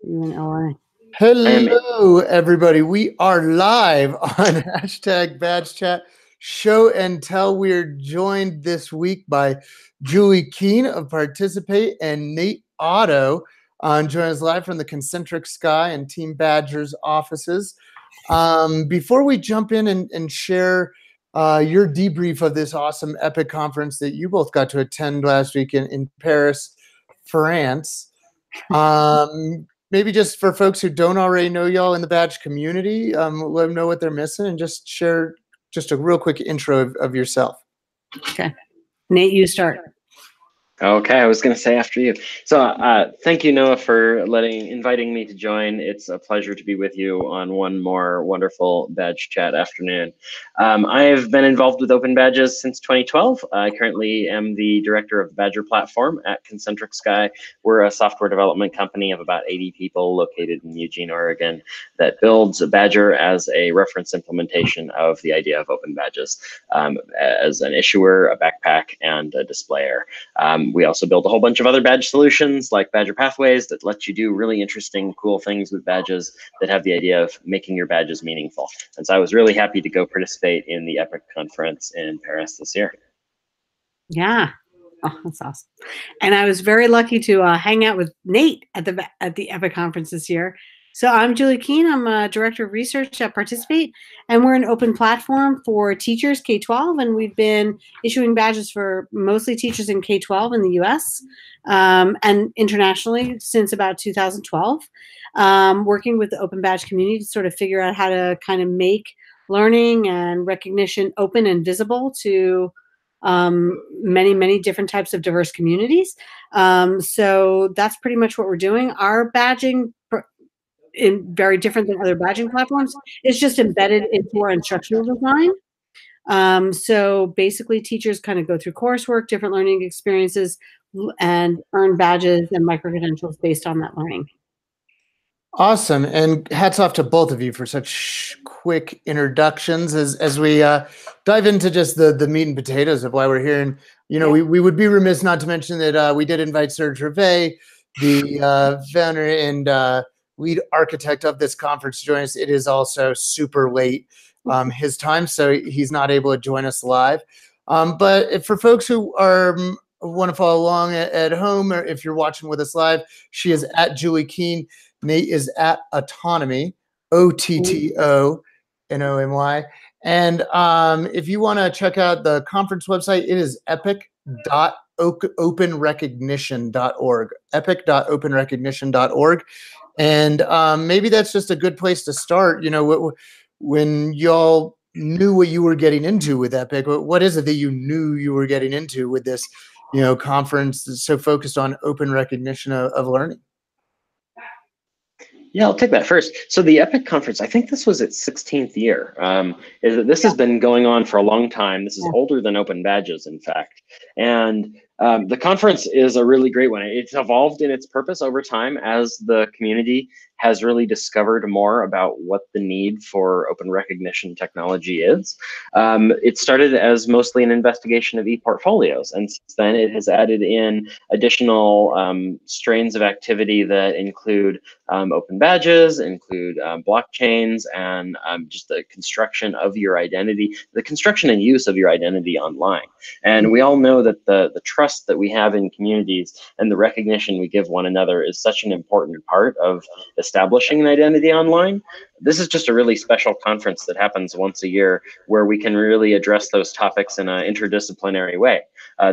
You in LA? Hello, everybody. We are live on hashtag Badge Chat Show and Tell. We're joined this week by Julie Keene of Participate and Nate Otto joining us live from the Concentric Sky and Team Badger's offices. Before we jump in and share your debrief of this awesome ePIC conference that you both got to attend last week in Paris, France, maybe just for folks who don't already know y'all in the badge community, let them know what they're missing and just share just a real quick intro of yourself. Okay. Nate, you start. Okay, I was going to say after you. So thank you, Noah, for inviting me to join. It's a pleasure to be with you on one more wonderful Badge Chat afternoon. I have been involved with Open Badges since 2012. I currently am the director of the Badger platform at Concentric Sky. We're a software development company of about 80 people located in Eugene, Oregon, that builds Badger as a reference implementation of the idea of Open Badges as an issuer, a backpack, and a displayer. We also build a whole bunch of other badge solutions like Badger Pathways that let you do really interesting, cool things with badges that have the idea of making your badges meaningful. And so I was really happy to go participate in the ePIC conference in Paris this year. Yeah. Oh, that's awesome. And I was very lucky to hang out with Nate at the ePIC conference this year. So I'm Julie Keene. I'm a director of research at Participate, and we're an open platform for teachers K-12, and we've been issuing badges for mostly teachers in K-12 in the U.S. And internationally since about 2012, working with the open badge community to sort of figure out how to kind of make learning and recognition open and visible to many different types of diverse communities. So that's pretty much what we're doing. Our badging, in very different than other badging platforms, is just embedded into our instructional design. So basically teachers kind of go through coursework, different learning experiences, and earn badges and micro-credentials based on that learning. Awesome, and hats off to both of you for such quick introductions as we dive into just the meat and potatoes of why we're here. And we would be remiss not to mention that we did invite Serge Rivet, the founder and lead architect of this conference, to join us. It is also super late his time, so he's not able to join us live. But for folks who want to follow along at home, or if you're watching with us live, she is at Julie Keene. Nate is at Autonomy, OTTONOMY. And if you want to check out the conference website, it is epic.openrecognition.org, epic.openrecognition.org. And maybe that's just a good place to start. When y'all knew what you were getting into with ePIC, what is it that you knew you were getting into with this, conference that's so focused on open recognition of learning? Yeah, I'll take that first. So the ePIC conference, I think this was its 16th year. This has been going on for a long time. This is older than Open Badges, in fact. And the conference is a really great one. It's evolved in its purpose over time as the community has really discovered more about what the need for open recognition technology is. It started as mostly an investigation of e-portfolios, and since then it has added in additional strains of activity that include open badges, include blockchains, and just the construction of your identity, the construction and use of your identity online. And we all know that the trust that we have in communities and the recognition we give one another is such an important part of establishing an identity online. This is just a really special conference that happens once a year where we can really address those topics in an interdisciplinary way.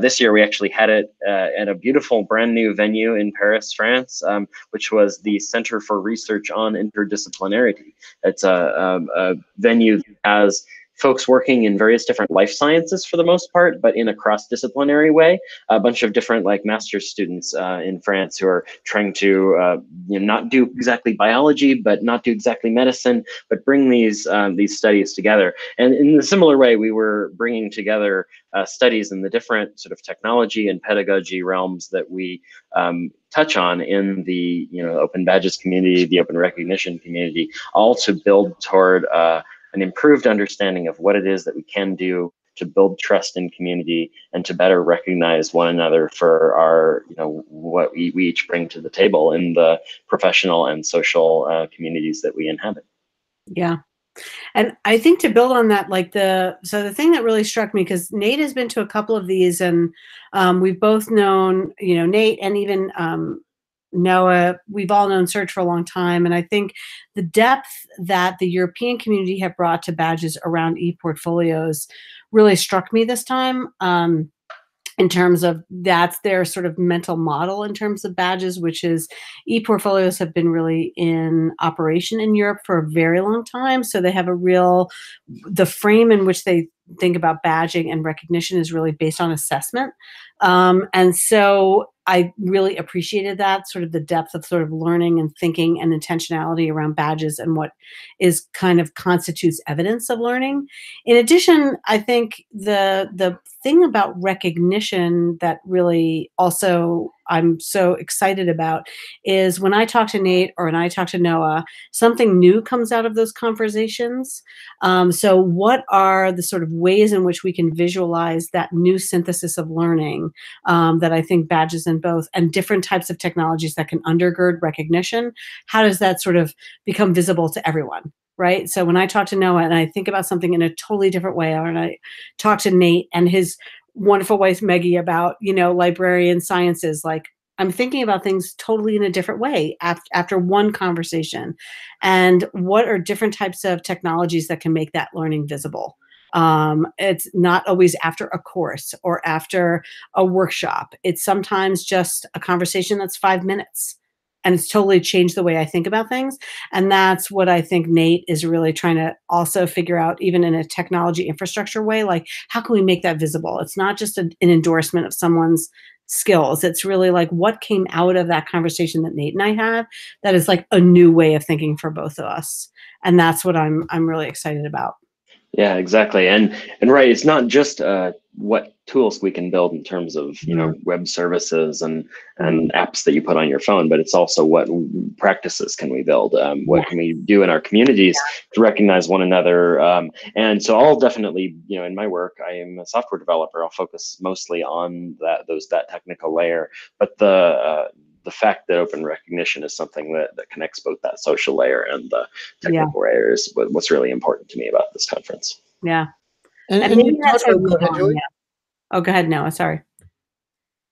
This year we actually had it at a beautiful brand new venue in Paris, France, which was the Center for Research on Interdisciplinarity. It's a venue that has folks working in various different life sciences for the most part, but in a cross-disciplinary way. A bunch of different master's students in France who are trying to not do exactly biology, but not do exactly medicine, but bring these studies together. And in a similar way, we were bringing together studies in the different sort of technology and pedagogy realms that we touch on in the open badges community, the open recognition community, all to build toward an improved understanding of what it is that we can do to build trust in community, and to better recognize one another for our, what we each bring to the table in the professional and social communities that we inhabit. Yeah. And I think to build on that, like the thing that really struck me, because Nate has been to a couple of these, and we've both known, Nate and even Noah, we've all known Serge for a long time. And I think the depth that the European community have brought to badges around e-portfolios really struck me this time. In terms of that's their sort of mental model in terms of badges, which is e-portfolios have been really in operation in Europe for a very long time. So they have the frame in which they think about badging and recognition is really based on assessment. And so I really appreciated that, sort of the depth of sort of learning and thinking and intentionality around badges and what is kind of constitutes evidence of learning. In addition, I think the thing about recognition that really also I'm so excited about is when I talk to Nate or when I talk to Noah, something new comes out of those conversations. So what are the sort of ways in which we can visualize that new synthesis of learning that I think badges in both and different types of technologies that can undergird recognition? How does that sort of become visible to everyone? Right. So when I talk to Noah and I think about something in a totally different way, or I talk to Nate and his wonderful wife, Maggie, about, librarian sciences, like I'm thinking about things totally in a different way after one conversation. And what are different types of technologies that can make that learning visible? It's not always after a course or after a workshop. It's sometimes just a conversation that's 5 minutes. And it's totally changed the way I think about things. And that's what I think Nate is really trying to also figure out, even in a technology infrastructure way, like how can we make that visible? It's not just an endorsement of someone's skills. It's really like what came out of that conversation that Nate and I had that is like a new way of thinking for both of us. And that's what I'm really excited about. Yeah, exactly. And right, it's not just what tools we can build in terms of, web services and apps that you put on your phone, but it's also what practices can we build? What can we do in our communities to recognize one another? And so I'll definitely, in my work, I am a software developer. I'll focus mostly on that technical layer, but the fact that open recognition is something that connects both that social layer and the technical layer is what's really important to me about this conference. Yeah. And maybe you that's talked about, go ahead, Julie. Yeah. Oh, go ahead, Noah. Sorry.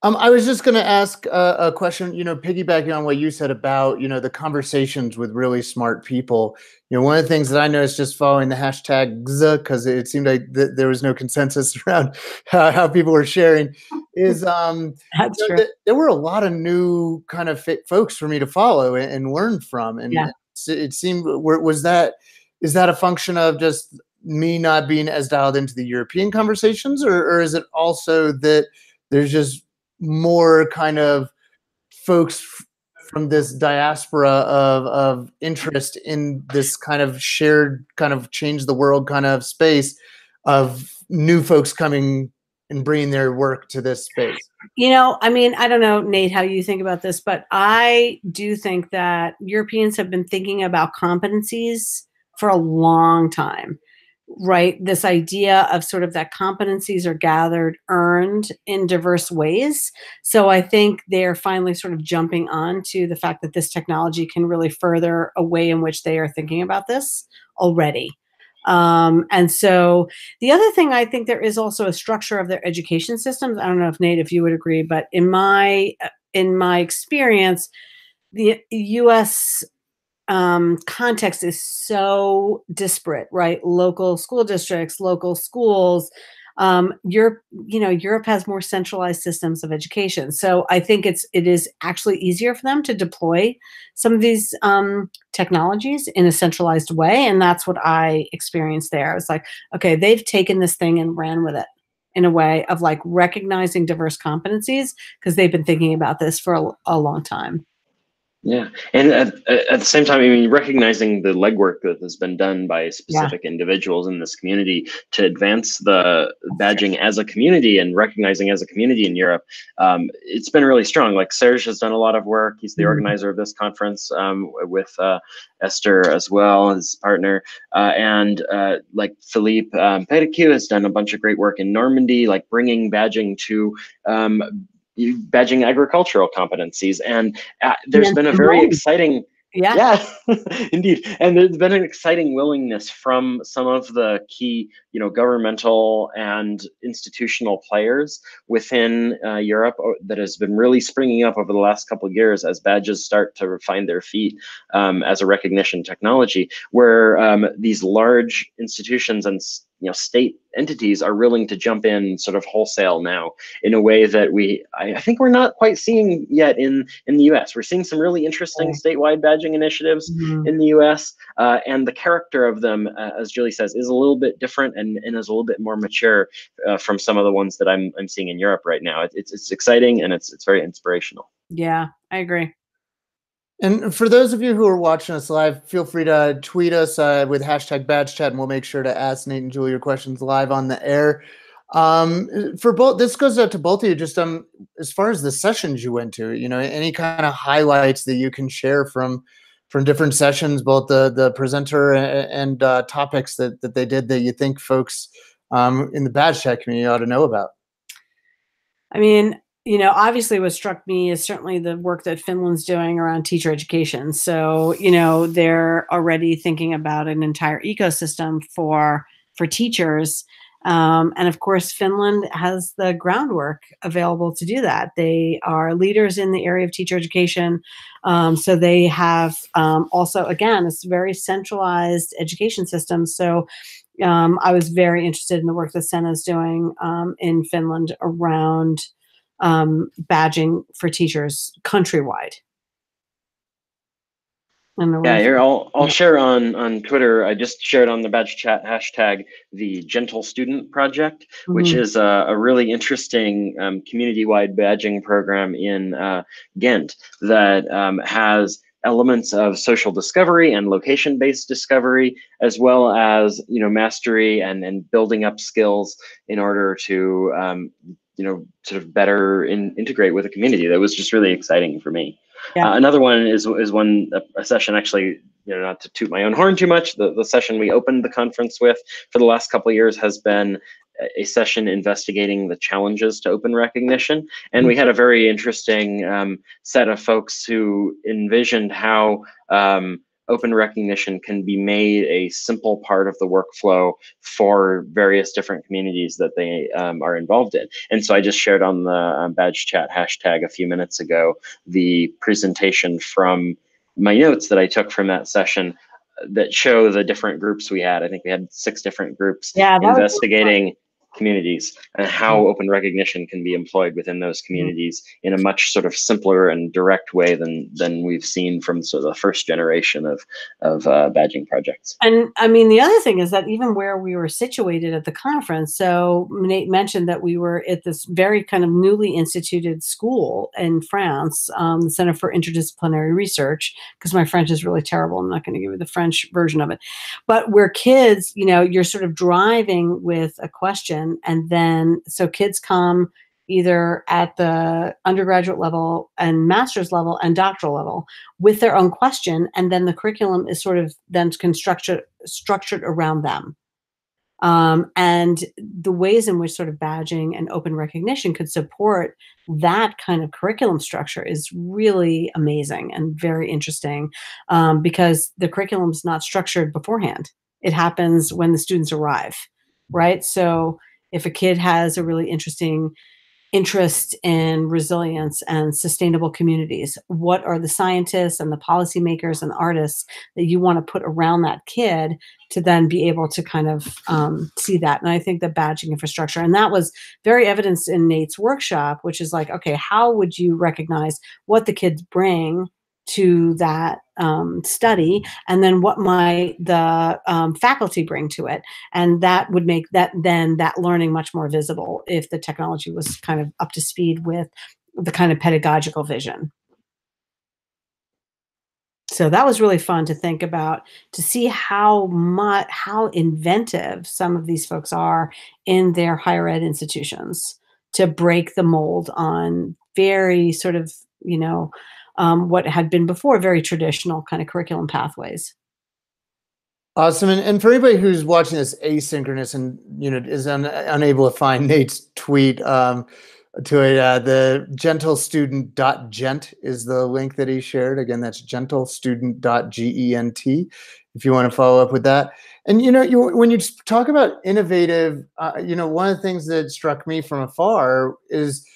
I was just going to ask a question, piggybacking on what you said about, the conversations with really smart people. One of the things that I noticed just following the hashtags, because it seemed like there was no consensus around how people were sharing, is That's true. there were a lot of new kind of folks for me to follow and learn from. And it seemed, is that a function of just me not being as dialed into the European conversations, or is it also that there's just more kind of folks from this diaspora of interest in this kind of shared kind of change the world kind of space of new folks coming and bringing their work to this space? I don't know, Nate, how you think about this, but I do think that Europeans have been thinking about competencies for a long time. Right? This idea of sort of that competencies are gathered, earned in diverse ways. So I think they're finally sort of jumping on to the fact that this technology can really further a way in which they are thinking about this already. And so the other thing, I think there is also a structure of their education systems. I don't know if Nate, if you would agree, but in my experience, the U.S. Context is so disparate, right? Local school districts, local schools. Europe has more centralized systems of education. So I think it is actually easier for them to deploy some of these technologies in a centralized way. And that's what I experienced there. I was like, okay, they've taken this thing and ran with it in a way of like recognizing diverse competencies because they've been thinking about this for a long time. Yeah, and at the same time, I mean, recognizing the legwork that has been done by Yeah, specific individuals in this community to advance the that's true. badging as a community and recognizing as a community in Europe, it's been really strong. Like Serge has done a lot of work. He's the Mhm. organizer of this conference with Esther as well, his partner, and like Philippe Pédicu has done a bunch of great work in Normandy, like bringing badging to badging agricultural competencies. And And there's then been a very Simone. exciting, Yeah. yeah, indeed. And there's been an exciting willingness from some of the key, governmental and institutional players within Europe that has been really springing up over the last couple of years as badges start to find their feet as a recognition technology, where these large institutions and state entities are willing to jump in sort of wholesale now in a way that I think we're not quite seeing yet in the US. We're seeing some really interesting Okay. statewide badging initiatives Mhm. in the US, and the character of them, as Julie says, is a little bit different and is a little bit more mature from some of the ones that I'm seeing in Europe right now. It's exciting and it's very inspirational. Yeah, I agree. And for those of you who are watching us live, feel free to tweet us with hashtag badge chat, and we'll make sure to ask Nate and Julie your questions live on the air. For both, this goes out to both of you. Just as far as the sessions you went to, any kind of highlights that you can share from different sessions, both the presenter and topics that they did that you think folks in the badge chat community ought to know about. I mean, obviously what struck me is certainly the work that Finland's doing around teacher education. So, they're already thinking about an entire ecosystem for teachers. And of course, Finland has the groundwork available to do that. They are leaders in the area of teacher education. So they have also, again, it's a very centralized education system. So I was very interested in the work that Senna is doing in Finland around badging for teachers countrywide. And the Yeah, way, here I'll yeah. share on Twitter. I just shared on the badge chat hashtag the Gentle Student Project, which Mhm. is a really interesting community-wide badging program in Ghent that has elements of social discovery and location-based discovery, as well as mastery and building up skills in order to sort of better integrate with a community. That was just really exciting for me. Yeah. Another one is one a session, actually, not to toot my own horn too much. The session we opened the conference with for the last couple of years has been a session investigating the challenges to open recognition, and we had a very interesting set of folks who envisioned how open recognition can be made a simple part of the workflow for various different communities that they are involved in. And so I just shared on the badge chat hashtag a few minutes ago the presentation from my notes that I took from that session that show the different groups we had. I think we had 6 different groups Yeah, that was investigating communities and really how open recognition can be employed within those fun. communities in a much sort of simpler and direct way than we've seen from sort of the first generation of badging projects. And I mean, the other thing is that even where we were situated at the conference, so Nate mentioned that we were at this very kind of newly instituted school in France, the Center for Interdisciplinary Research, because my French is really terrible. I'm not going to give you the French version of it. But where kids, you're sort of driving with a question, and then so kids come either at the undergraduate level and master's level and doctoral level with their own question, and then the curriculum is sort of then structured around them. And the ways in which sort of badging and open recognition could support that kind of curriculum structure is really amazing and very interesting, because the curriculum is not structured beforehand. It happens when the students arrive, right? So if a kid has a really interesting interest in resilience and sustainable communities, what are the scientists and the policymakers and artists that you want to put around that kid to then be able to kind of see that? And I think the badging infrastructure, and that was very evidenced in Nate's workshop, which is like, okay, how would you recognize what the kids bring to that study, and then what might the faculty bring to it? And that would make that learning much more visible if the technology was kind of up to speed with the kind of pedagogical vision. So that was really fun to think about, to see how inventive some of these folks are in their higher ed institutions to break the mold on very sort of, what had been before very traditional kind of curriculum pathways. Awesome. And for anybody who's watching this asynchronous and is unable to find Nate's tweet to it, the gentlestudent.gent is the link that he shared. Again, that's gentlestudent.gent if you want to follow up with that. And when you talk about innovative, one of the things that struck me from afar is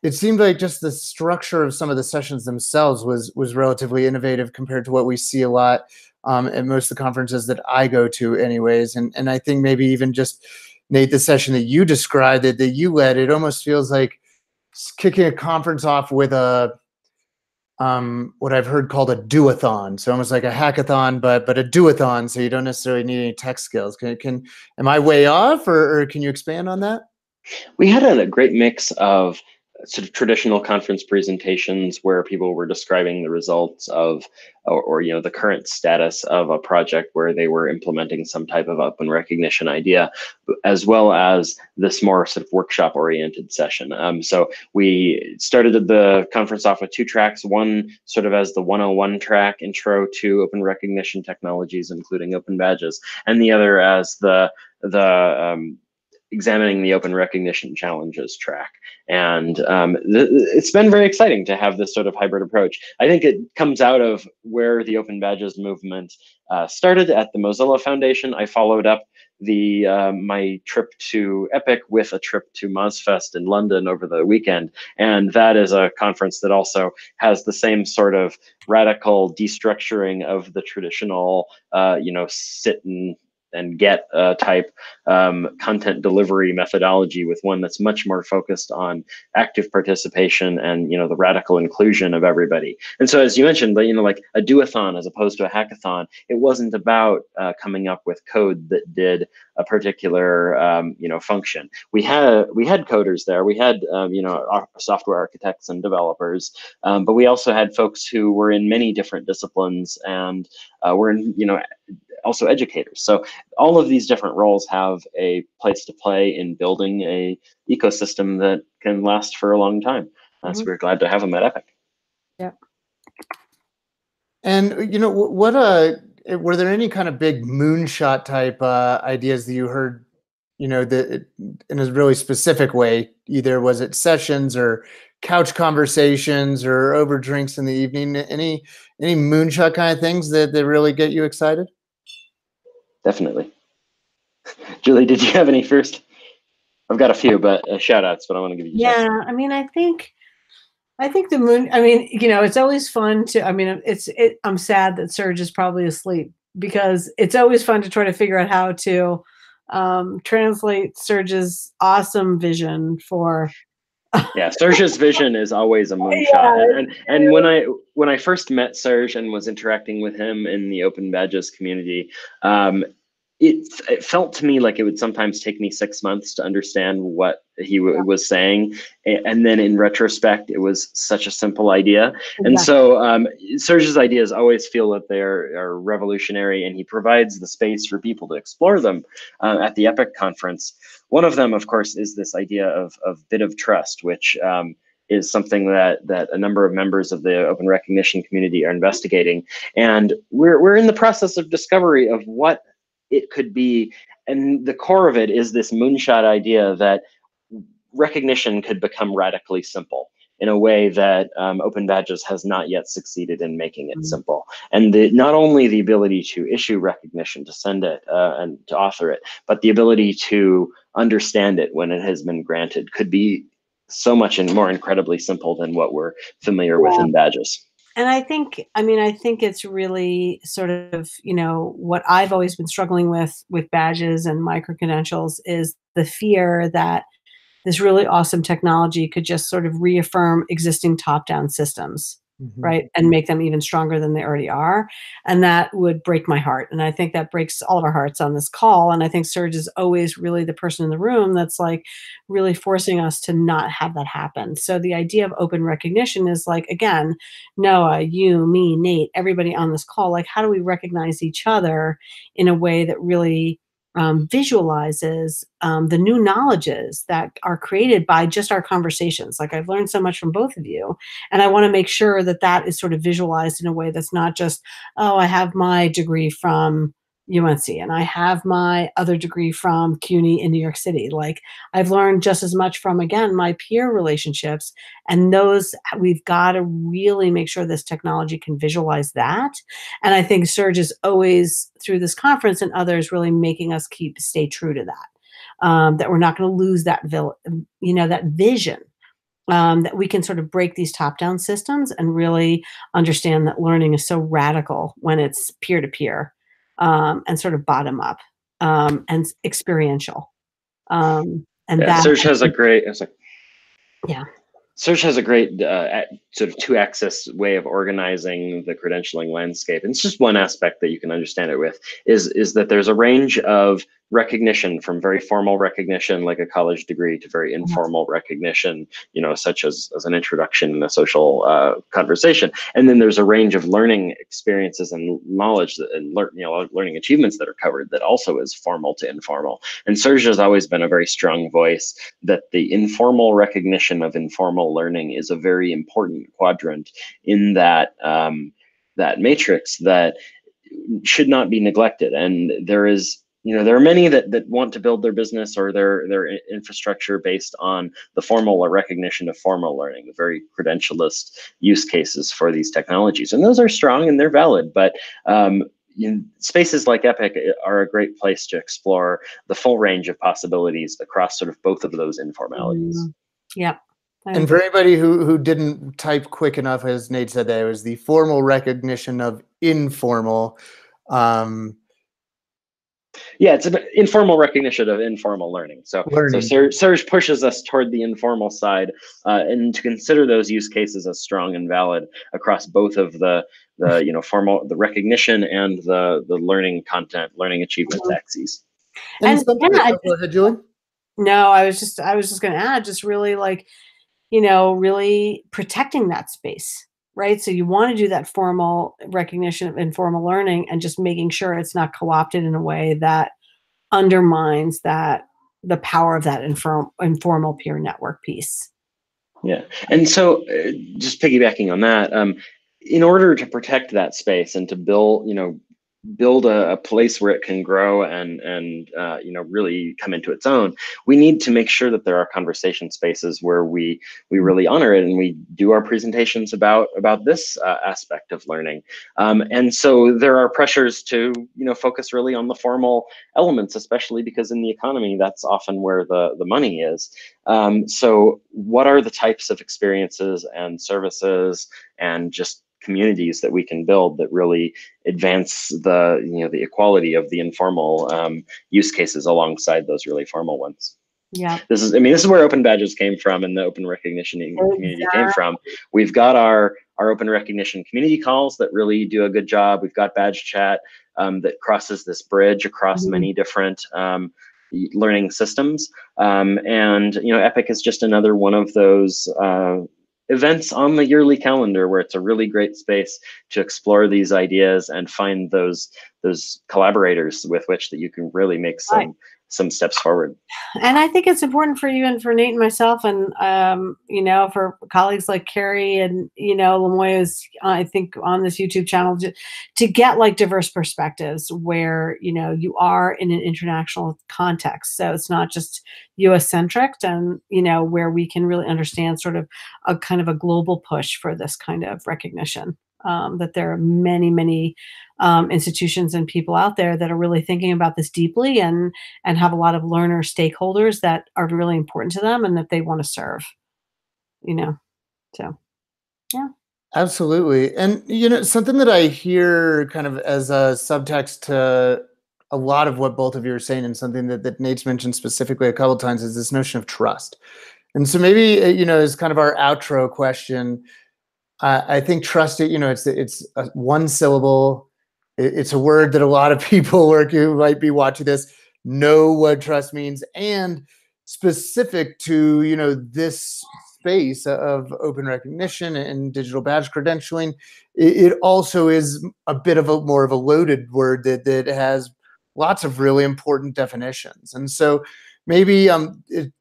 it seemed like just the structure of some of the sessions themselves was relatively innovative compared to what we see a lot at most of the conferences that I go to anyways. And I think maybe even just, Nate, the session that you described, that you led, it almost feels like kicking a conference off with a what I've heard called a do-a-thon. So almost like a hackathon, but a do-a-thon, so you don't necessarily need any tech skills. Am I way off, or can you expand on that? We had a great mix of sort of traditional conference presentations where people were describing the results of, or the current status of a project where they were implementing some type of open recognition idea, as well as this more sort of workshop oriented session. So we started the conference off with 2 tracks, one sort of as the 101 track, intro to open recognition technologies, including open badges, and the other as the examining the open recognition challenges track. And it's been very exciting to have this sort of hybrid approach. I think it comes out of where the open badges movement started at the Mozilla Foundation. I followed up my trip to ePIC with a trip to MozFest in London over the weekend. And that is a conference that also has the same sort of radical destructuring of the traditional, sit and get type content delivery methodology, with one that's much more focused on active participation and the radical inclusion of everybody. And so, as you mentioned, like a do-a-thon as opposed to a hackathon, it wasn't about coming up with code that did a particular function. We had coders there. We had software architects and developers, but we also had folks who were in many different disciplines and were in also educators. So all of these different roles have a place to play in building a ecosystem that can last for a long time. So we're glad to have them at ePIC. Yeah. And were there any kind of big moonshot type ideas that you heard, that in a really specific way? Either was it sessions or couch conversations or over drinks in the evening? Any moonshot kind of things that really get you excited? Definitely. Julie, did you have any first? I've got a few, but shout outs, but I want to give you. Yeah, I mean, I think the moon, it's always fun to, I'm sad that Serge is probably asleep, because it's always fun to try to figure out how to translate Serge's awesome vision for. Yeah, Serge's vision is always a moonshot. And when I first met Serge and was interacting with him in the Open Badges community, it felt to me like it would sometimes take me 6 months to understand what he was saying, and then in retrospect, it was such a simple idea. Exactly. And so Serge's ideas always feel that they are revolutionary, and he provides the space for people to explore them at the ePIC conference. One of them, of course, is this idea of bit of trust, which is something that a number of members of the open recognition community are investigating, and we're in the process of discovery of what it could be. And the core of it is this moonshot idea that recognition could become radically simple in a way that Open Badges has not yet succeeded in making it simple. And not only the ability to issue recognition, to send it and to author it, but the ability to understand it when it has been granted could be so much more incredibly simple than what we're familiar with in Badges. And I think it's really sort of, what I've always been struggling with Badges and micro-credentials is the fear that this really awesome technology could just sort of reaffirm existing top-down systems. right? And make them even stronger than they already are. And that would break my heart. And I think that breaks all of our hearts on this call. And I think Serge is always really the person in the room that's like really forcing us to not have that happen. So the idea of open recognition is like, again, Noah, you, me, Nate, everybody on this call, like, how do we recognize each other in a way that really visualizes the new knowledges that are created by just our conversations. Like, I've learned so much from both of you, and I want to make sure that that is sort of visualized in a way that's not just, oh, I have my degree from UNC and I have my other degree from CUNY in New York City. Like, I've learned just as much from, again, my peer relationships, and those, we've got to really make sure this technology can visualize that. And I think Serge is always, through this conference and others, really making us stay true to that. That we're not going to lose that, that vision. That we can sort of break these top-down systems and really understand that learning is so radical when it's peer-to-peer, and sort of bottom up, and experiential. And yeah, that, Serge has a great. It's like, yeah. Serge has a great sort of two-axis way of organizing the credentialing landscape. And it's just one aspect that you can understand it with, is that there's a range of recognition, from very formal recognition like a college degree to very informal recognition, such as an introduction in a social conversation. And then there's a range of learning experiences and knowledge and learning achievements that are covered that also is formal to informal. And Serge has always been a very strong voice that the informal recognition of informal learning is a very important quadrant in that that matrix that should not be neglected. And there are many that want to build their business or their infrastructure based on the formal recognition of formal learning, the very credentialist use cases for these technologies. And those are strong and they're valid, but spaces like ePIC are a great place to explore the full range of possibilities across sort of both of those informalities. Yeah. And for anybody who didn't type quick enough, as Nate said, there was the formal recognition of informal. Yeah, it's an informal recognition of informal learning. So Serge pushes us toward the informal side, and to consider those use cases as strong and valid across both of the recognition and the learning content, learning achievement axes. And go ahead, Julie. No, I was just going to add, just really like, really protecting that space. Right. So you want to do that formal recognition of informal learning and just making sure it's not co-opted in a way that undermines the power of that informal peer network piece. Yeah. And so just piggybacking on that, in order to protect that space and to build a place where it can grow and really come into its own, we need to make sure that there are conversation spaces where we really honor it and we do our presentations about this aspect of learning. And so there are pressures to focus really on the formal elements, especially because in the economy that's often where the money is. So what are the types of experiences and services and just communities that we can build that really advance the equality of the informal use cases alongside those really formal ones? Yeah. This is where open badges came from and the open recognition community came from. We've got our open recognition community calls that really do a good job. We've got badge chat that crosses this bridge across many different learning systems. And ePIC is just another one of those events on the yearly calendar where it's a really great space to explore these ideas and find those collaborators with which that you can really make some steps forward. And I think it's important for you and for Nate and myself and, for colleagues like Carrie and, Lamoya's, I think on this YouTube channel to get like diverse perspectives where, you are in an international context. So it's not just US centric and, where we can really understand sort of a kind of a global push for this kind of recognition. That there are many, many institutions and people out there that are really thinking about this deeply and have a lot of learner stakeholders that are really important to them and that they want to serve, so, yeah. Absolutely. And, something that I hear kind of as a subtext to a lot of what both of you are saying and something that Nate's mentioned specifically a couple of times is this notion of trust. And so maybe, as kind of our outro question, I think trust it. It's a one syllable. It's a word that a lot of people who might be watching this know what trust means, and specific to this space of open recognition and digital badge credentialing. It also is a bit of a more of a loaded word that has lots of really important definitions. And so maybe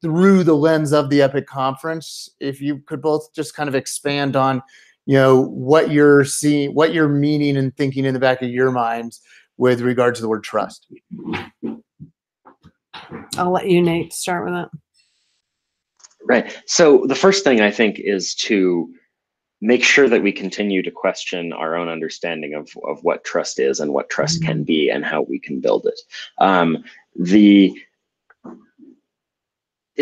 through the lens of the ePIC conference, if you could both just kind of expand on what you're seeing, what you're meaning and thinking in the back of your minds with regard to the word trust. I'll let you, Nate, start with it. Right. So the first thing I think is to make sure that we continue to question our own understanding of what trust is and what trust can be and how we can build it.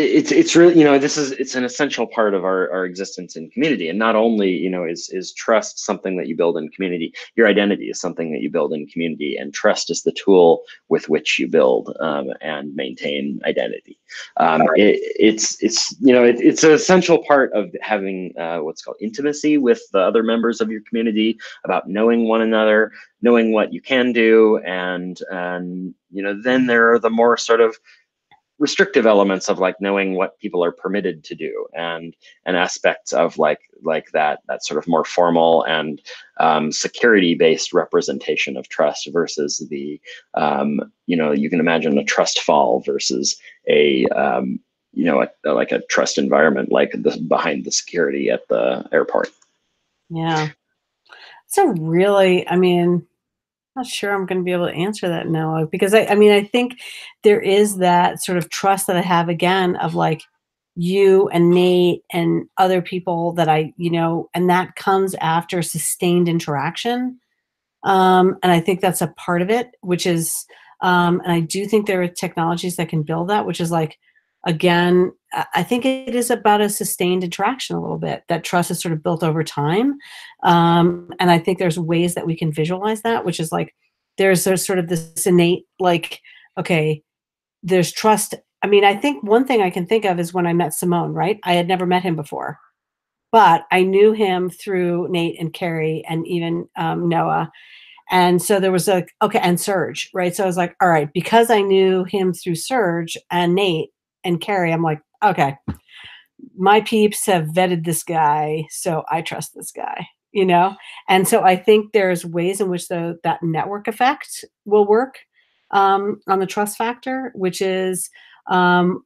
It's really, it's an essential part of our existence in community. And not only, is trust something that you build in community, your identity is something that you build in community, and trust is the tool with which you build and maintain identity. It's an essential part of having what's called intimacy with the other members of your community, about knowing one another, knowing what you can do, and then there are the more sort of restrictive elements of like knowing what people are permitted to do, and aspects of like that sort of more formal and security-based representation of trust versus the you can imagine a trust fall versus a like a trust environment, like behind the security at the airport. Yeah, it's a really, not sure I'm going to be able to answer that now, because I think there is that sort of trust that I have, again, of like you and Nate and other people that and that comes after sustained interaction. And I think that's a part of it, which is, and I do think there are technologies that can build that, which is like, again, I think it is about a sustained interaction a little bit. That trust is sort of built over time. And I think there's ways that we can visualize that, which is like, there's sort of this innate, like, okay, there's trust. I think one thing I can think of is when I met Simone, right? I had never met him before, but I knew him through Nate and Carrie and even Noah. And so there was and Serge, right? So I was like, all right, because I knew him through Serge and Nate and Carrie, I'm like, okay, my peeps have vetted this guy, so I trust this guy, And so I think there's ways in which that network effect will work on the trust factor, which is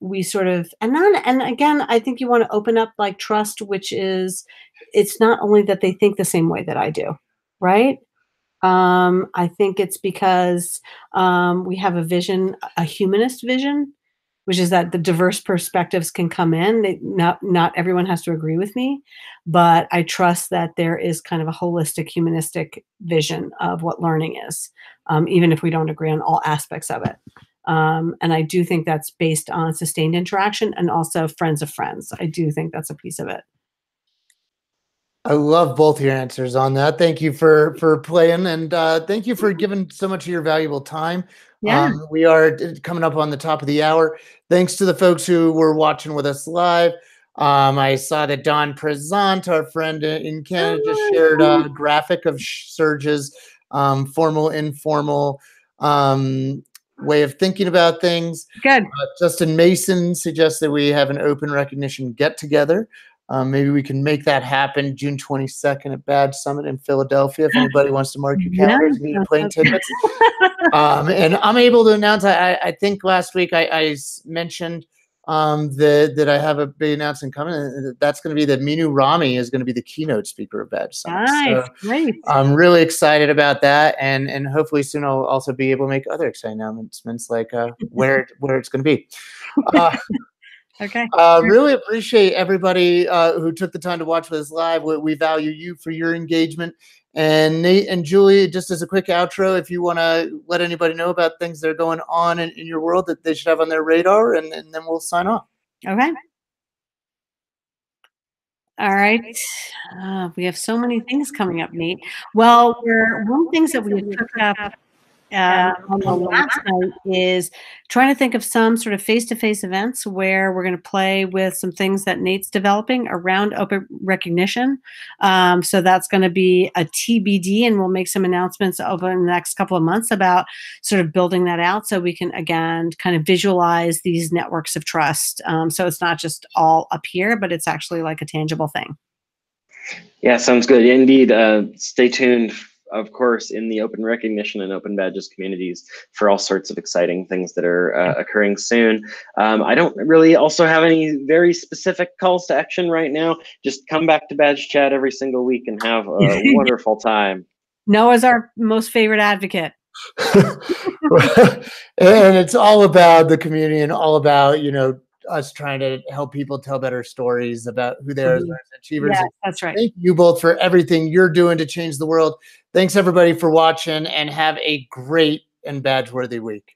we sort of, and again, I think you want to open up like trust, which is, it's not only that they think the same way that I do, right? I think it's because we have a vision, a humanist vision, which is that the diverse perspectives can come in. Not everyone has to agree with me, but I trust that there is kind of a holistic humanistic vision of what learning is, even if we don't agree on all aspects of it. And I do think that's based on sustained interaction and also friends of friends. I do think that's a piece of it. I love both your answers on that. Thank you for playing, and thank you for giving so much of your valuable time. Yeah. We are coming up on the top of the hour. Thanks to the folks who were watching with us live. I saw that Don Prezant, our friend in Canada, just shared a graphic of Serge's formal, informal way of thinking about things. Good. Justin Mason suggests that we have an open recognition get-together. Maybe we can make that happen June 22nd at Badge Summit in Philadelphia. If anybody wants to mark your calendars, need plane tickets. And I'm able to announce, I think last week I mentioned that I have a big announcement coming. That's going to be that Minu Rami is going to be the keynote speaker of Badge Summit. Nice, so great. I'm really excited about that. And hopefully soon I'll also be able to make other exciting announcements like where it's going to be. Okay. Really appreciate everybody who took the time to watch with us live. We value you for your engagement. And Nate and Julie, just as a quick outro, if you want to let anybody know about things that are going on in your world that they should have on their radar, and then we'll sign off. Okay. All right. We have so many things coming up, Nate. Well, one of the things that we had took up on the last night is trying to think of some sort of face-to-face events where we're going to play with some things that Nate's developing around open recognition. So that's going to be a TBD, and we'll make some announcements over the next couple of months about sort of building that out so we can, again, kind of visualize these networks of trust. So it's not just all up here, but it's actually like a tangible thing. Yeah, sounds good. Indeed. Stay tuned, of course, in the open recognition and open badges communities for all sorts of exciting things that are occurring soon. I don't really also have any very specific calls to action right now. Just come back to Badge Chat every single week and have a wonderful time. Noah's our most favorite advocate. And it's all about the community and all about, us trying to help people tell better stories about who they are as achievers. Yeah, that's right. Thank you both for everything you're doing to change the world. Thanks everybody for watching, and have a great and badge-worthy week.